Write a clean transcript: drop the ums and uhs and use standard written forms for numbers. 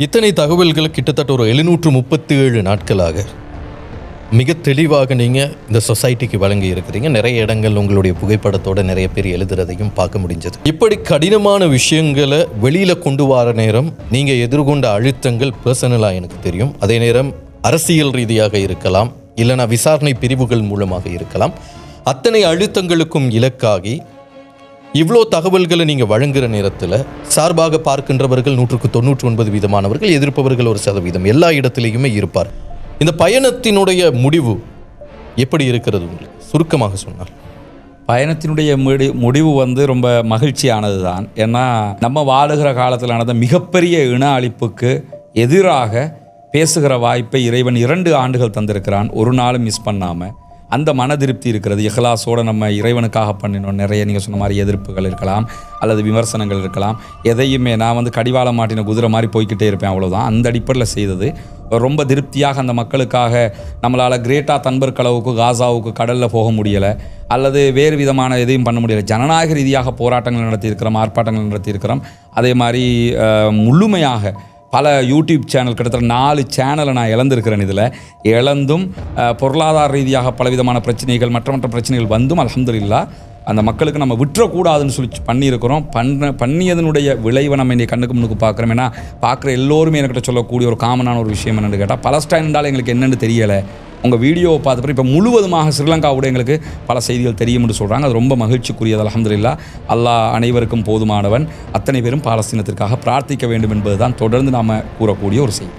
இத்தனை தகவல்கள் கிட்டத்தட்ட ஒரு 737 நாட்களாக மிக தெளிவாக நீங்கள் இந்த சொசைட்டிக்கு வழங்கி இருக்கிறீங்க. நிறைய இடங்கள் உங்களுடைய புகைப்படத்தோட நிறைய பேர் எழுதுறதையும் பார்க்க முடிஞ்சது. இப்படி கடினமான விஷயங்களை வெளியில் கொண்டு வர நேரம் நீங்கள் எதிர்கொண்ட அழுத்தங்கள் பர்சனலாக எனக்கு தெரியும். அதே நேரம் அரசியல் ரீதியாக இருக்கலாம், இல்லைனா விசாரணை பிரிவுகள் மூலமாக இருக்கலாம். அத்தனை அழுத்தங்களுக்கும் இலக்காகி இவ்வளோ தகவல்களை நீங்கள் வழங்குகிற நேரத்தில் சார்பாக பார்க்கின்றவர்கள் 99% எதிர்ப்பவர்கள் 1%, எல்லா இடத்துலையுமே இருப்பார். இந்த பயணத்தினுடைய முடிவு எப்படி இருக்கிறது உங்களுக்கு சுருக்கமாக சொன்னார்? பயணத்தினுடைய முடிவு ரொம்ப மகிழ்ச்சியானது தான். ஏன்னா நம்ம வாழுகிற காலத்தில் நடந்த மிகப்பெரிய இன அழிப்புக்கு எதிராக பேசுகிற வாய்ப்பை இறைவன் 2 ஆண்டுகள் தந்திருக்கிறான். ஒரு நாளும் மிஸ் பண்ணாமல் அந்த மன திருப்தி இருக்கிறது. இஹ்லாஸோடு நம்ம இறைவனுக்காக பண்ணினோம். நிறைய நீங்கள் சொன்ன மாதிரி எதிர்ப்புகள் இருக்கலாம் அல்லது விமர்சனங்கள் இருக்கலாம். எதையுமே நான் கடிவாளம் மாட்டின குதிரை மாதிரி போய்கிட்டே இருப்பேன், அவ்வளோதான். அந்த அடிப்படையில் செய்தது ரொம்ப திருப்தியாக அந்த மக்களுக்காக நம்மளால் கிரேட்டா தன்பர்க் அளவுக்கு காசாவுக்கு கடலில் போக முடியலை, அல்லது வேறு விதமான எதையும் பண்ண முடியலை. ஜனநாயக ரீதியாக போராட்டங்கள் நடத்தியிருக்கிறோம், ஆர்ப்பாட்டங்கள் நடத்தியிருக்கிறோம். அதே மாதிரி முழுமையாக பல யூடியூப் சேனல், கிட்டத்தட்ட 4 சேனலை நான் இழந்திருக்கிறேன். இதில் இழந்தும் பொருளாதார ரீதியாக பலவிதமான பிரச்சனைகள் மற்ற பிரச்சனைகள் வந்தும் அல்ஹம்துலில்லாஹ் அந்த மக்களுக்கு நம்ம விட்டுறக்கூடாதுன்னு சொல்லி பண்ணியிருக்கிறோம். பண்ணியதனுடைய விளைவை நம்ம இன்றைய கண்ணுக்கு முன்னுக்கு பார்க்குறோம். ஏன்னா பார்க்குற எல்லோருமே என்கிட்ட சொல்லக்கூடிய ஒரு காமனான ஒரு விஷயம் என்னென்னு கேட்டால், பலஸ்டைன் என்றால் எங்களுக்கு என்னென்னு தெரியலை, உங்கள் வீடியோவை பார்த்த இப்போ முழுவதுமாக ஸ்ரீலங்காவோட எங்களுக்கு பல செய்திகள் தெரியும்னு சொல்கிறாங்க. அது ரொம்ப மகிழ்ச்சிக்குரியது. அல்ஹம்துலில்லாஹ் அல்லாஹ் அனைவருக்கும் போதுமானவன். அத்தனை பேரும் பாலஸ்தீனத்திற்காக பிரார்த்திக்க வேண்டும் என்பது தான் தொடர்ந்து நாம் கூறக்கூடிய ஒரு செய்தி.